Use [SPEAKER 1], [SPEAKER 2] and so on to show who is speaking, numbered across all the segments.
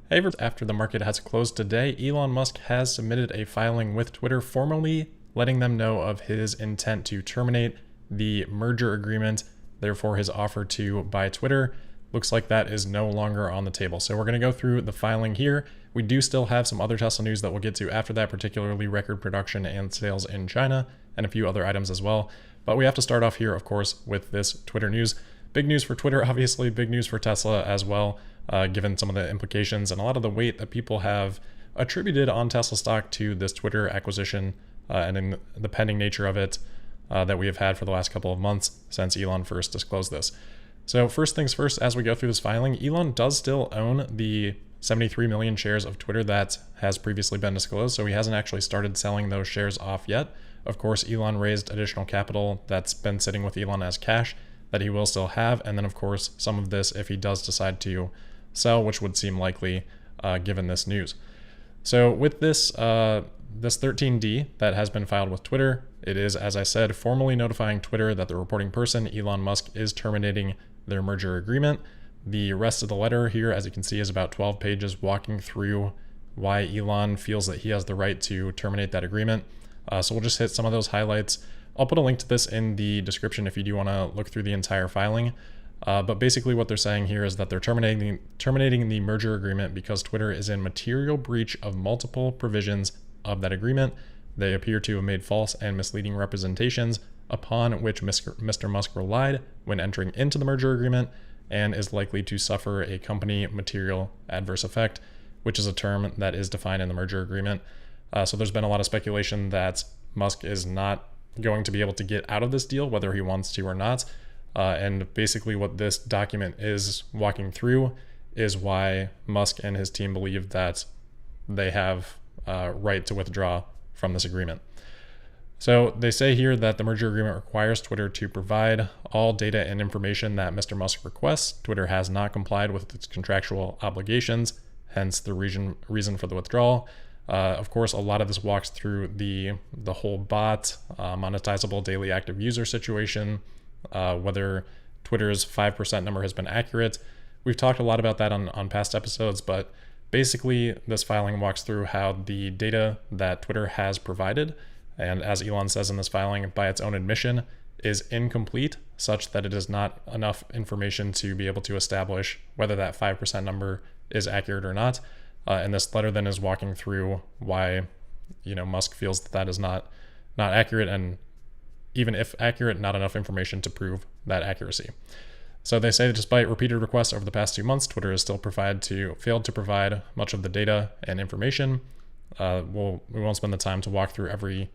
[SPEAKER 1] Hey, after the market has closed today, Elon Musk has submitted a filing with Twitter formally letting them know of his intent to terminate the merger agreement. Therefore, his offer to buy Twitter looks like that is no longer on the table. So we're going to go through the filing here. We do still have some other Tesla news that we'll get to after that, particularly record production and sales in China and a few other items as well. But we have to start off here, of course, with this Twitter news. Big news for Twitter, obviously, big news for Tesla as well. Given some of the implications and a lot of the weight that people have attributed on Tesla stock to this Twitter acquisition and in the pending nature of it that we have had for the last couple of months since Elon first disclosed this. So first things first, as we go through this filing, Elon does still own the 73 million shares of Twitter that has previously been disclosed, so he hasn't actually started selling those shares off yet. Of course, Elon raised additional capital that's been sitting with Elon as cash that he will still have, and then of course some of this if he does decide to sell, which would seem likely given this news. So with this 13D that has been filed with Twitter, it is, as I said, formally notifying Twitter that the reporting person, Elon Musk, is terminating their merger agreement. The rest of the letter here, as you can see, is about 12 pages walking through why Elon feels that he has the right to terminate that agreement. So we'll just hit some of those highlights. I'll put a link to this in the description if you do want to look through the entire filing. But basically what they're saying here is that they're terminating the merger agreement because Twitter is in material breach of multiple provisions of that agreement. They appear to have made false and misleading representations upon which Mr. Musk relied when entering into the merger agreement and is likely to suffer a company material adverse effect, which is a term that is defined in the merger agreement. So there's been a lot of speculation that Musk is not going to be able to get out of this deal, whether he wants to or not. And basically what this document is walking through is why Musk and his team believe that they have right to withdraw from this agreement. So they say here that the merger agreement requires Twitter to provide all data and information that Mr. Musk requests. Twitter has not complied with its contractual obligations, hence the reason for the withdrawal. Of course, a lot of this walks through the whole bot, monetizable daily active user situation, whether Twitter's 5% number has been accurate. We've talked a lot about that on past episodes, but basically this filing walks through how the data that Twitter has provided, and as Elon says in this filing, by its own admission, is incomplete, such that it is not enough information to be able to establish whether that 5% number is accurate or not. And this letter then is walking through why, Musk feels that is not accurate, and even if accurate, not enough information to prove that accuracy. So they say that despite repeated requests over the past 2 months, Twitter has still failed to provide much of the data and information. We won't spend the time to walk through every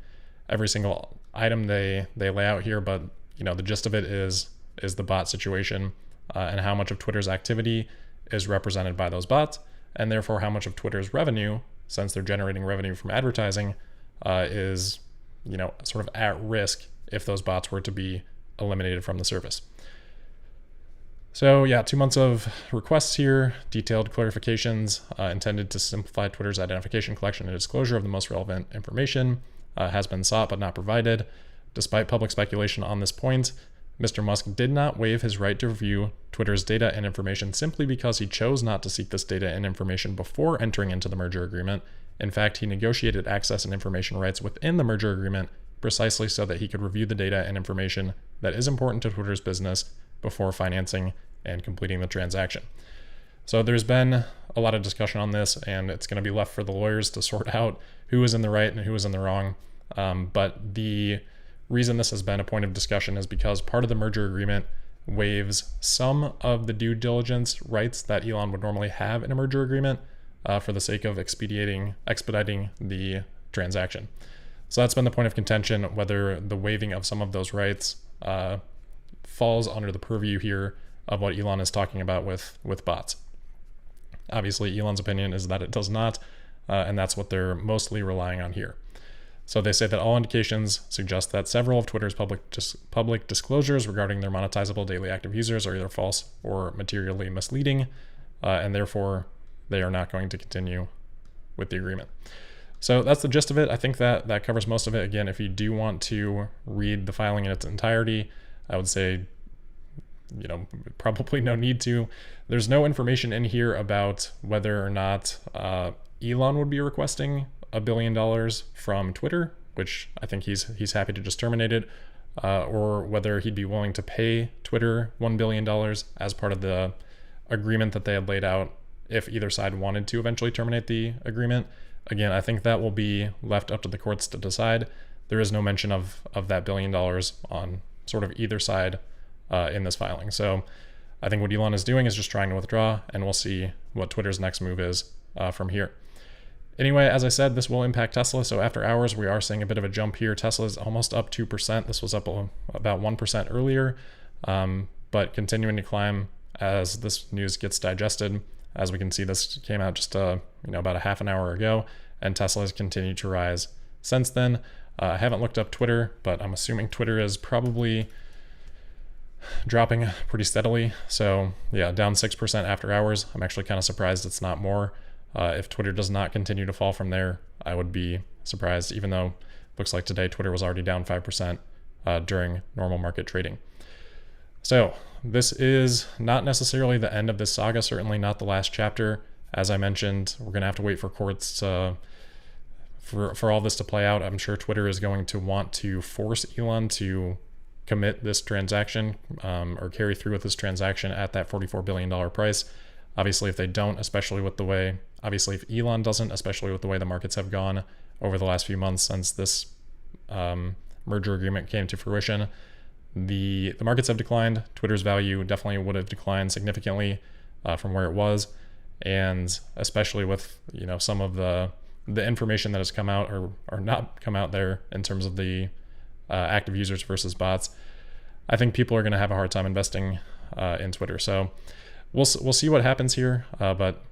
[SPEAKER 1] single item they lay out here, but the gist of it is the bot situation and how much of Twitter's activity is represented by those bots, and therefore how much of Twitter's revenue, since they're generating revenue from advertising, is sort of at risk if those bots were to be eliminated from the service. So yeah, 2 months of requests here, detailed clarifications intended to simplify Twitter's identification, collection, and disclosure of the most relevant information has been sought but not provided. Despite public speculation on this point, Mr. Musk did not waive his right to review Twitter's data and information simply because he chose not to seek this data and information before entering into the merger agreement. In fact, he negotiated access and information rights within the merger agreement precisely so that he could review the data and information that is important to Twitter's business before financing and completing the transaction. So there's been a lot of discussion on this, and it's going to be left for the lawyers to sort out who is in the right and who is in the wrong. But the reason this has been a point of discussion is because part of the merger agreement waives some of the due diligence rights that Elon would normally have in a merger agreement for the sake of expediting the transaction. So that's been the point of contention, whether the waiving of some of those rights falls under the purview here of what Elon is talking about with bots. Obviously, Elon's opinion is that it does not, and that's what they're mostly relying on here. So they say that all indications suggest that several of Twitter's public disclosures regarding their monetizable daily active users are either false or materially misleading, and therefore they are not going to continue with the agreement. So that's the gist of it. I think that covers most of it. Again, if you do want to read the filing in its entirety, I would say probably no need to. There's no information in here about whether or not Elon would be requesting $1 billion from Twitter, which I think he's happy to just terminate it, or whether he'd be willing to pay Twitter $1 billion as part of the agreement that they had laid out if either side wanted to eventually terminate the agreement. Again, I think that will be left up to the courts to decide. There is no mention of that $1 billion on sort of either side in this filing. So I think what Elon is doing is just trying to withdraw, and we'll see what Twitter's next move is from here. Anyway, as I said, this will impact Tesla. So after hours, we are seeing a bit of a jump here. Tesla is almost up 2%. This was up about 1% earlier, but continuing to climb as this news gets digested. As we can see, this came out just about a half an hour ago, and Tesla has continued to rise since then. I haven't looked up Twitter, but I'm assuming Twitter is probably dropping pretty steadily. So yeah, down 6% after hours. I'm actually kind of surprised it's not more. If Twitter does not continue to fall from there, I would be surprised, even though it looks like today Twitter was already down 5% during normal market trading. So this is not necessarily the end of this saga, certainly not the last chapter. As I mentioned, we're going to have to wait for courts for all this to play out. I'm sure Twitter is going to want to force Elon to commit this transaction or carry through with this transaction at that $44 billion price. Obviously, if they don't, especially with the way, obviously if Elon doesn't, especially with the way the markets have gone over the last few months since this merger agreement came to fruition, the markets have declined. Twitter's value definitely would have declined significantly from where it was. And especially with, some of the information that has come out or not come out there in terms of the active users versus bots, I think people are going to have a hard time investing in Twitter. So we'll see what happens here, but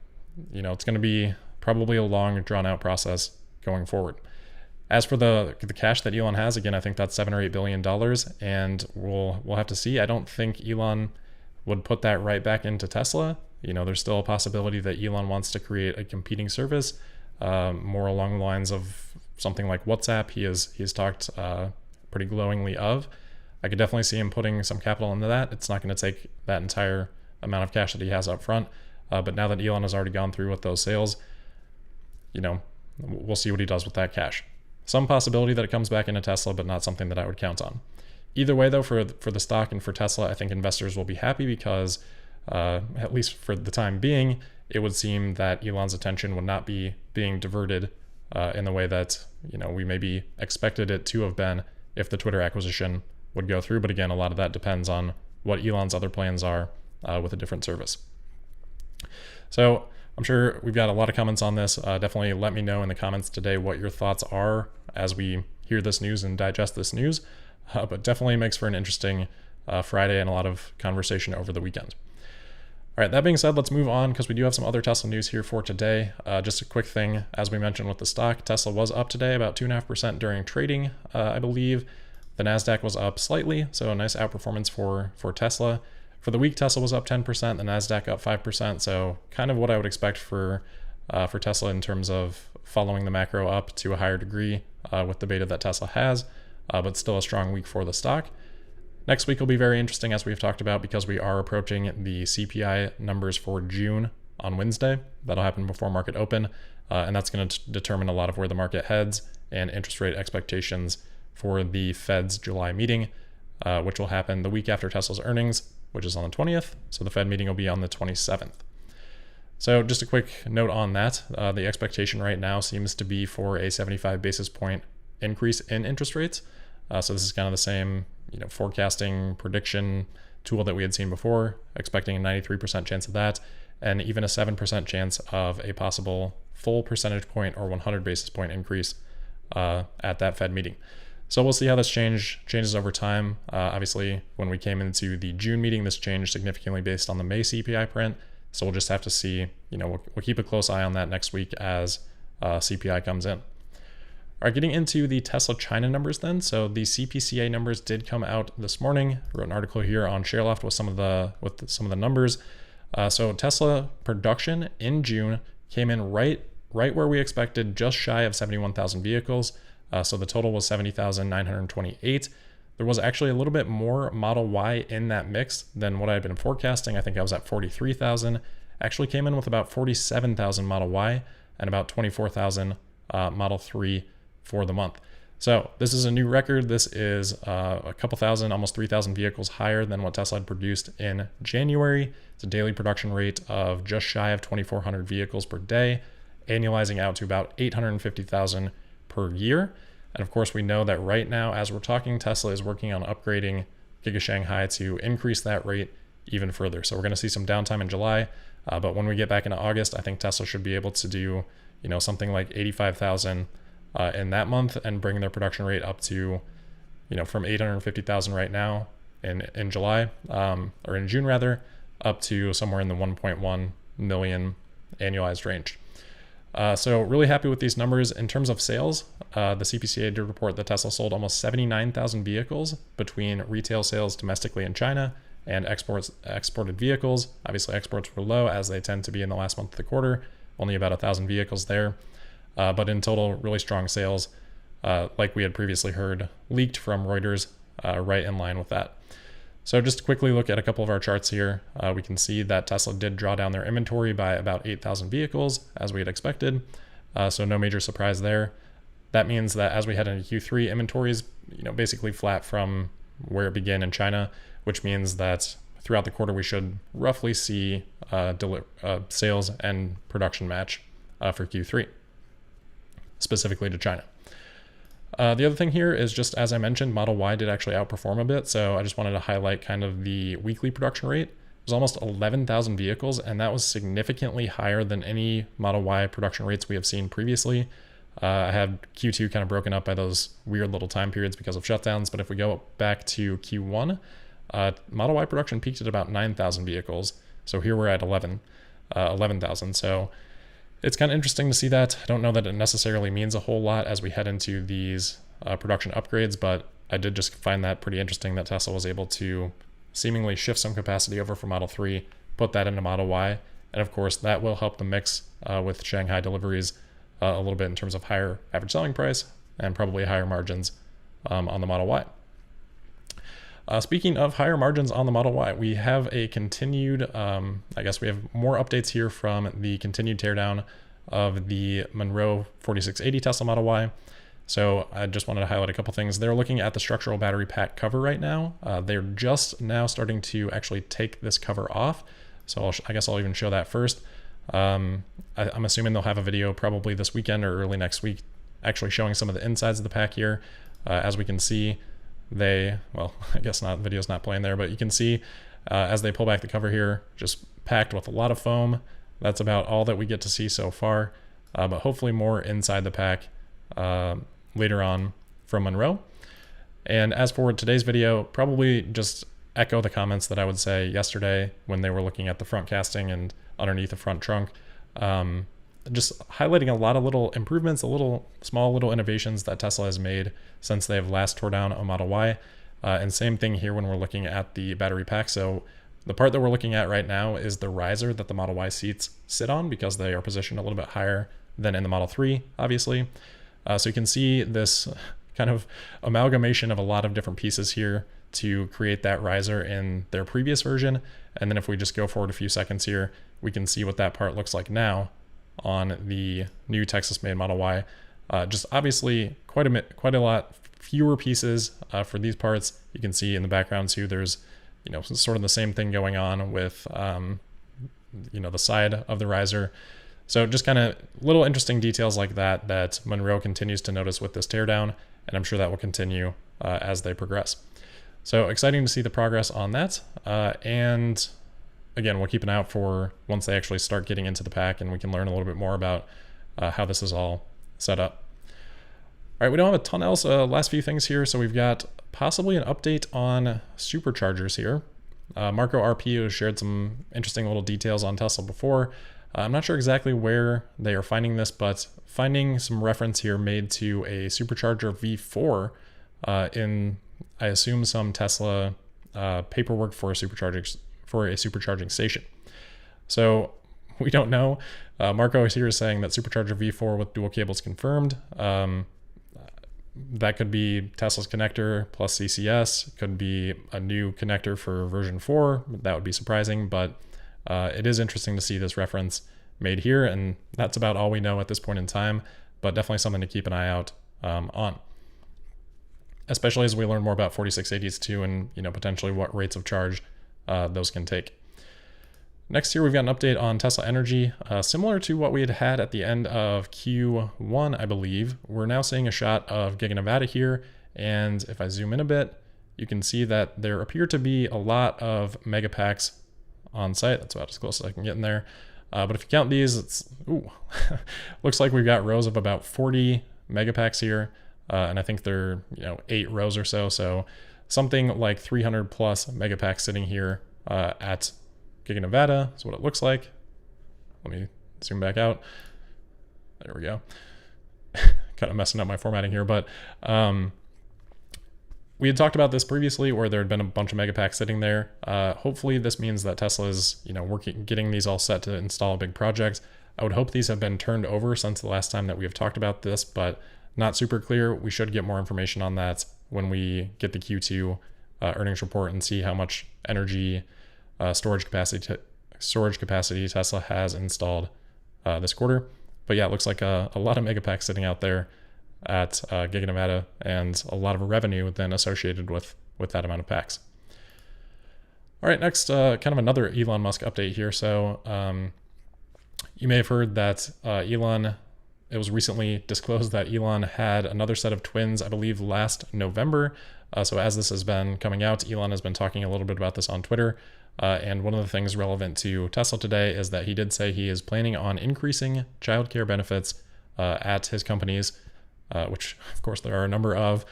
[SPEAKER 1] it's going to be probably a long, drawn-out process going forward. As for the cash that Elon has, again, I think that's $7 or $8 billion, and we'll have to see. I don't think Elon would put that right back into Tesla. There's still a possibility that Elon wants to create a competing service, more along the lines of something like WhatsApp. He has talked pretty glowingly of. I could definitely see him putting some capital into that. It's not going to take that entire amount of cash that he has up front, but now that Elon has already gone through with those sales, we'll see what he does with that cash. Some possibility that it comes back into Tesla, but not something that I would count on. Either way, though, for the stock and for Tesla, I think investors will be happy because, at least for the time being, it would seem that Elon's attention would not be being diverted in the way that we maybe expected it to have been if the Twitter acquisition would go through. But again, a lot of that depends on what Elon's other plans are with a different service. So I'm sure we've got a lot of comments on this. Definitely let me know in the comments today what your thoughts are as we hear this news and digest this news. But definitely makes for an interesting Friday and a lot of conversation over the weekend. All right, that being said, let's move on because we do have some other Tesla news here for today. Just a quick thing, as we mentioned with the stock, Tesla was up today about 2.5% during trading, I believe. The NASDAQ was up slightly, so a nice outperformance for Tesla. For the week, Tesla was up 10%, the NASDAQ up 5%, so kind of what I would expect for Tesla in terms of following the macro up to a higher degree with the beta that Tesla has, but still a strong week for the stock. Next week will be very interesting, as we've talked about, because we are approaching the CPI numbers for June on Wednesday. That'll happen before market open, and that's going to determine a lot of where the market heads and interest rate expectations for the Fed's July meeting, which will happen the week after Tesla's earnings, which is on the 20th. So the Fed meeting will be on the 27th. So just a quick note on that. The expectation right now seems to be for a 75 basis point increase in interest rates. So this is kind of the same forecasting prediction tool that we had seen before, expecting a 93% chance of that, and even a 7% chance of a possible full percentage point or 100 basis point increase at that Fed meeting. So we'll see how this changes over time. Obviously, when we came into the June meeting, this changed significantly based on the May CPI print. So we'll just have to see, we'll keep a close eye on that next week as CPI comes in. All right, getting into the Tesla China numbers then. So the CPCA numbers did come out this morning. I wrote an article here on ShareLoft with some of the numbers. So Tesla production in June came in right where we expected, just shy of 71,000 vehicles. So the total was 70,928. there was actually a little bit more Model Y in that mix than what I had been forecasting. I think I was at 43,000. Actually came in with about 47,000 Model Y and about 24,000 Model 3 for the month. So this is a new record. This is a couple thousand, almost 3,000 vehicles higher than what Tesla had produced in January. It's a daily production rate of just shy of 2,400 vehicles per day, annualizing out to about 850,000 per year. And of course, we know that right now, as we're talking, Tesla is working on upgrading Giga Shanghai to increase that rate even further. So we're going to see some downtime in July, but when we get back into August, I think Tesla should be able to do, something like 85,000 in that month and bring their production rate up to, from 850,000 right now in July, or in June rather, up to somewhere in the 1.1 million annualized range. So really happy with these numbers. In terms of sales, the CPCA did report that Tesla sold almost 79,000 vehicles between retail sales domestically in China and exported vehicles. Obviously exports were low, as they tend to be in the last month of the quarter, only about 1,000 vehicles there. But in total, really strong sales, like we had previously heard, leaked from Reuters, right in line with that. So just to quickly look at a couple of our charts here, we can see that Tesla did draw down their inventory by about 8,000 vehicles, as we had expected. So no major surprise there. That means that as we head into Q3, inventory is basically flat from where it began in China, which means that throughout the quarter we should roughly see sales and production match for Q3, specifically to China. The other thing here is, just as I mentioned, Model Y did actually outperform a bit, so I just wanted to highlight kind of the weekly production rate. It was almost 11,000 vehicles, and that was significantly higher than any Model Y production rates we have seen previously. I had Q2 kind of broken up by those weird little time periods because of shutdowns, but if we go back to Q1, Model Y production peaked at about 9,000 vehicles. So here we're at 11,000. So it's kind of interesting to see that. I don't know that it necessarily means a whole lot as we head into these production upgrades, but I did just find that pretty interesting that Tesla was able to seemingly shift some capacity over from Model 3, put that into Model Y, and of course that will help the mix with Shanghai deliveries a little bit in terms of higher average selling price and probably higher margins on the Model Y. Speaking of higher margins on the Model Y, we have a continued, I guess we have more updates here from the continued teardown of the Maurer 4680 Tesla Model Y. So I just wanted to highlight a couple things. They're looking at the structural battery pack cover right now. They're just now starting to actually take this cover off. So I guess I'll even show that first. I'm assuming they'll have a video probably this weekend or early next week actually showing some of the insides of the pack here. As we can see, I guess not, video's not playing there, but you can see as they pull back the cover here, just packed with a lot of foam. That's about all that we get to see so far, but hopefully more inside the pack later on from Maurer. And as for today's video, probably just echo the comments that I would say yesterday when they were looking at the front casting and underneath the front trunk. Just highlighting a lot of little improvements, small little innovations that Tesla has made since they have last tore down a Model Y. And same thing here when we're looking at the battery pack. So the part that we're looking at right now is the riser that the Model Y seats sit on, because they are positioned a little bit higher than in the Model 3, obviously. So you can see this kind of amalgamation of a lot of different pieces here to create that riser in their previous version. And then if we just go forward a few seconds here, we can see what that part looks like now on the new Texas-made Model Y. Just obviously quite a lot fewer pieces for these parts. You can see in the background too, there's sort of the same thing going on with the side of the riser. So just kind of little interesting details like that Maurer continues to notice with this teardown, and I'm sure that will continue as they progress. So exciting to see the progress on that. And again, we'll keep an eye out for once they actually start getting into the pack and we can learn a little bit more about how this is all set up. All right, we don't have a ton else. Last few things here. So we've got possibly an update on superchargers here. Marco RP has shared some interesting little details on Tesla before. I'm not sure exactly where they are finding this, but finding some reference here made to a Supercharger V4 in, I assume, some Tesla paperwork for a supercharging station. So we don't know. Marco is here saying that Supercharger V4 with dual cables confirmed. that could be Tesla's connector plus CCS. It could be a new connector for version 4. That would be surprising, but it is interesting to see this reference made here, and that's about all we know at this point in time, but definitely something to keep an eye out on, especially as we learn more about 4680s too, and potentially what rates of charge those can take. Next here, we've got an update on Tesla Energy, similar to what we had at the end of Q1, I believe. We're now seeing a shot of Giga Nevada here, and if I zoom in a bit, you can see that there appear to be a lot of Megapacks on site. That's about as close as I can get in there. But if you count these, it's looks like we've got rows of about 40 Megapacks here, and I think they're 8 rows or so. So something like 300 plus Megapacks sitting here at Giga Nevada is what it looks like. Let me zoom back out. There we go. Kind of messing up my formatting here, but we had talked about this previously where there had been a bunch of Megapacks sitting there. Hopefully this means that Tesla is, getting these all set to install a big project. I would hope these have been turned over since the last time that we have talked about this, but not super clear. We should get more information on that when we get the Q2 earnings report and see how much energy storage capacity Tesla has installed this quarter. But yeah, it looks like a lot of Megapacks sitting out there at Giga Nevada, and a lot of revenue then associated with that amount of packs. All right, next, kind of another Elon Musk update here. So you may have heard that it was recently disclosed that Elon had another set of twins, I believe last November. So as this has been coming out, Elon has been talking a little bit about this on Twitter. And one of the things relevant to Tesla today is that he did say he is planning on increasing childcare benefits at his companies, which of course there are a number of,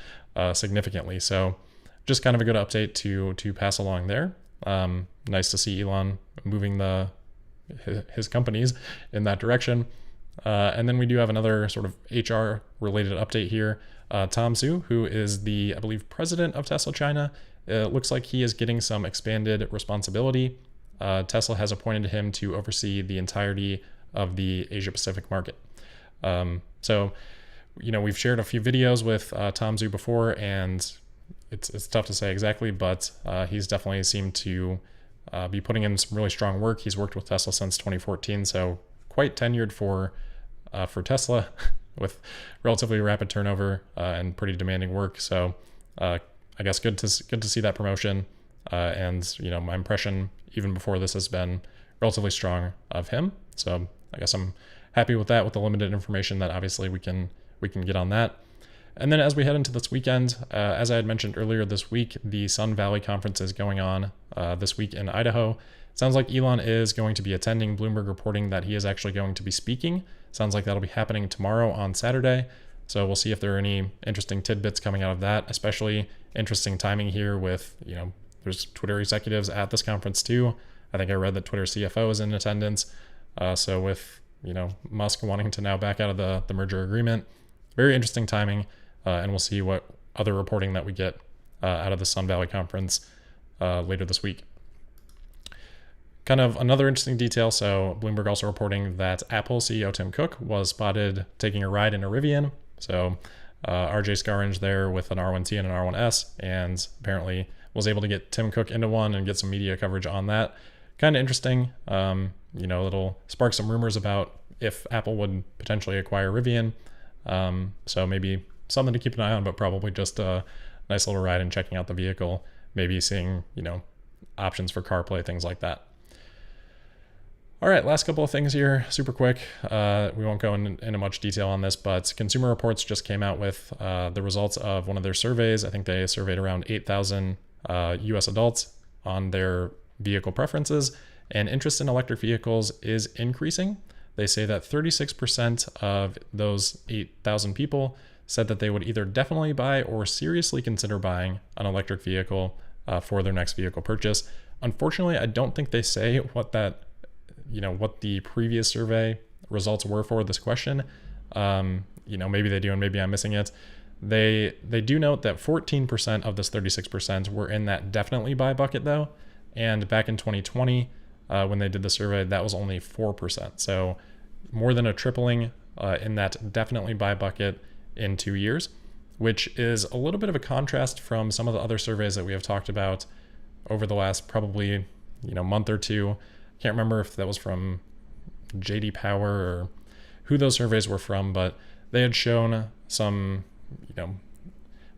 [SPEAKER 1] significantly. So just kind of a good update to pass along there. Nice to see Elon moving his companies in that direction. And then we do have another sort of HR related update here. Tom Zhu, who is the, I believe, president of Tesla China, it looks like he is getting some expanded responsibility. Tesla has appointed him to oversee the entirety of the Asia Pacific market. So, we've shared a few videos with Tom Zhu before, and it's tough to say exactly, but he's definitely seemed to be putting in some really strong work. He's worked with Tesla since 2014, so quite tenured for Tesla with relatively rapid turnover and pretty demanding work. So I guess good to see that promotion. And my impression even before this has been relatively strong of him. So I guess I'm happy with that, with the limited information that obviously we can get on that. And then as we head into this weekend, as I had mentioned earlier this week, the Sun Valley Conference is going on this week in Idaho. Sounds like Elon is going to be attending. Bloomberg reporting that he is actually going to be speaking. Sounds like that'll be happening tomorrow on Saturday. So we'll see if there are any interesting tidbits coming out of that, especially interesting timing here with, there's Twitter executives at this conference too. I think I read that Twitter CFO is in attendance. So with, Musk wanting to now back out of the merger agreement, very interesting timing. And we'll see what other reporting that we get out of the Sun Valley Conference later this week. Kind of another interesting detail. So Bloomberg also reporting that Apple CEO Tim Cook was spotted taking a ride in a Rivian. So RJ Scaringe there with an R1T and an R1S, and apparently was able to get Tim Cook into one and get some media coverage on that. Kind of interesting. It'll spark some rumors about if Apple would potentially acquire Rivian. So maybe something to keep an eye on, but probably just a nice little ride and checking out the vehicle, maybe seeing, options for CarPlay, things like that. All right, last couple of things here, super quick. We won't go into much detail on this, but Consumer Reports just came out with the results of one of their surveys. I think they surveyed around 8,000 US adults on their vehicle preferences, and interest in electric vehicles is increasing. They say that 36% of those 8,000 people said that they would either definitely buy or seriously consider buying an electric vehicle for their next vehicle purchase. Unfortunately, I don't think they say what the previous survey results were for this question. Maybe they do and maybe I'm missing it. They do note that 14% of this 36% were in that definitely buy bucket though. And back in 2020, when they did the survey, that was only 4%. So more than a tripling in that definitely buy bucket in 2 years. which is a little bit of a contrast from some of the other surveys that we have talked about over the last probably, month or two. Can't remember if that was from JD Power or who those surveys were from, but they had shown some,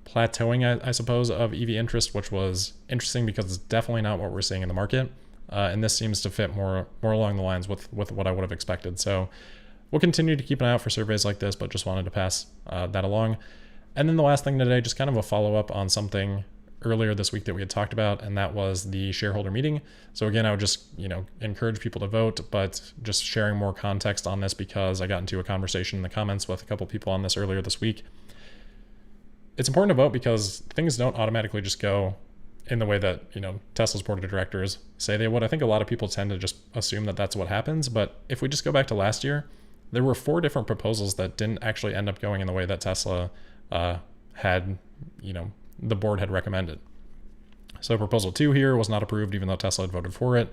[SPEAKER 1] plateauing, I suppose, of EV interest, which was interesting because it's definitely not what we're seeing in the market. And this seems to fit more along the lines with what I would have expected. So we'll continue to keep an eye out for surveys like this, but just wanted to pass that along. And then the last thing today, just kind of a follow-up on something earlier this week that we had talked about, and that was the shareholder meeting. So again, I would just, encourage people to vote, but just sharing more context on this because I got into a conversation in the comments with a couple people on this earlier this week. It's important to vote because things don't automatically just go in the way that, Tesla's board of directors say they would. I think a lot of people tend to just assume that that's what happens. But if we just go back to last year, there were 4 different proposals that didn't actually end up going in the way that Tesla had, the board had recommended. So proposal 2 here was not approved, even though Tesla had voted for it.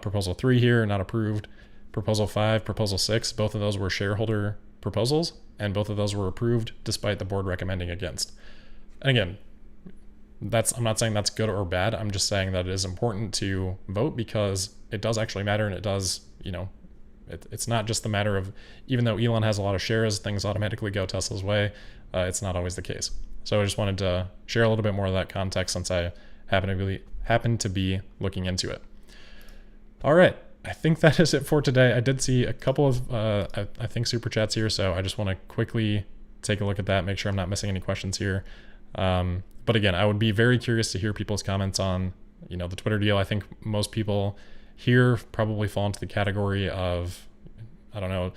[SPEAKER 1] Proposal 3 here, not approved. Proposal 5, proposal 6, both of those were shareholder proposals, and both of those were approved despite the board recommending against. And again, I'm not saying that's good or bad. I'm just saying that it is important to vote because it does actually matter, and it does, it's not just the matter of, even though Elon has a lot of shares, things automatically go Tesla's way. It's not always the case. So I just wanted to share a little bit more of that context since I happen to be looking into it. All right. I think that is it for today. I did see a couple of, I think, super chats here. So I just want to quickly take a look at that, make sure I'm not missing any questions here. But again, I would be very curious to hear people's comments on, the Twitter deal. I think most people here probably fall into the category of, I don't know,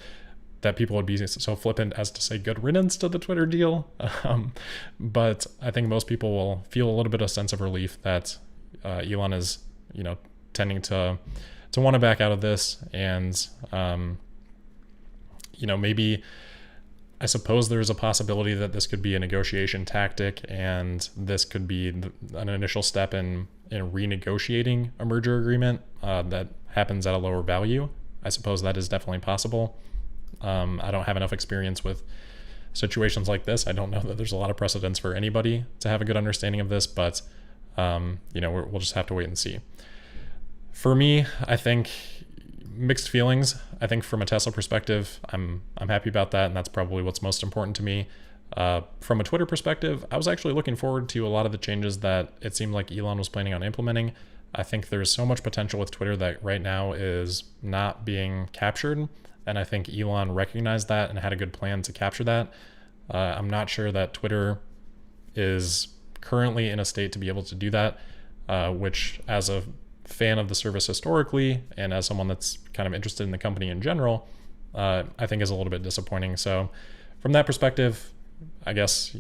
[SPEAKER 1] that people would be so flippant as to say good riddance to the Twitter deal. But I think most people will feel a little bit of sense of relief that Elon is, tending to want to back out of this. And, maybe I suppose there's a possibility that this could be a negotiation tactic, and this could be an initial step in renegotiating a merger agreement that happens at a lower value. I suppose that is definitely possible. I don't have enough experience with situations like this. I don't know that there's a lot of precedents for anybody to have a good understanding of this, but we'll just have to wait and see. For me, I think mixed feelings. I think from a Tesla perspective, I'm happy about that, and that's probably what's most important to me. From a Twitter perspective, I was actually looking forward to a lot of the changes that it seemed like Elon was planning on implementing. I think there's so much potential with Twitter that right now is not being captured, and I think Elon recognized that and had a good plan to capture that. I'm not sure that Twitter is currently in a state to be able to do that, which, as a fan of the service historically and as someone that's kind of interested in the company in general, I think is a little bit disappointing. So from that perspective, I guess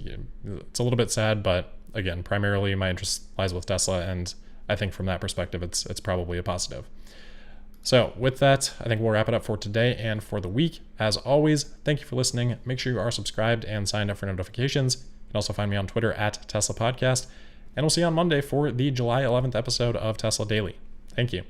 [SPEAKER 1] it's a little bit sad, but again, primarily my interest lies with Tesla, and I think from that perspective, it's probably a positive. So with that, I think we'll wrap it up for today and for the week. As always, thank you for listening. Make sure you are subscribed and signed up for notifications. You can also find me on Twitter @TeslaPodcast. And we'll see you on Monday for the July 11th episode of Tesla Daily. Thank you.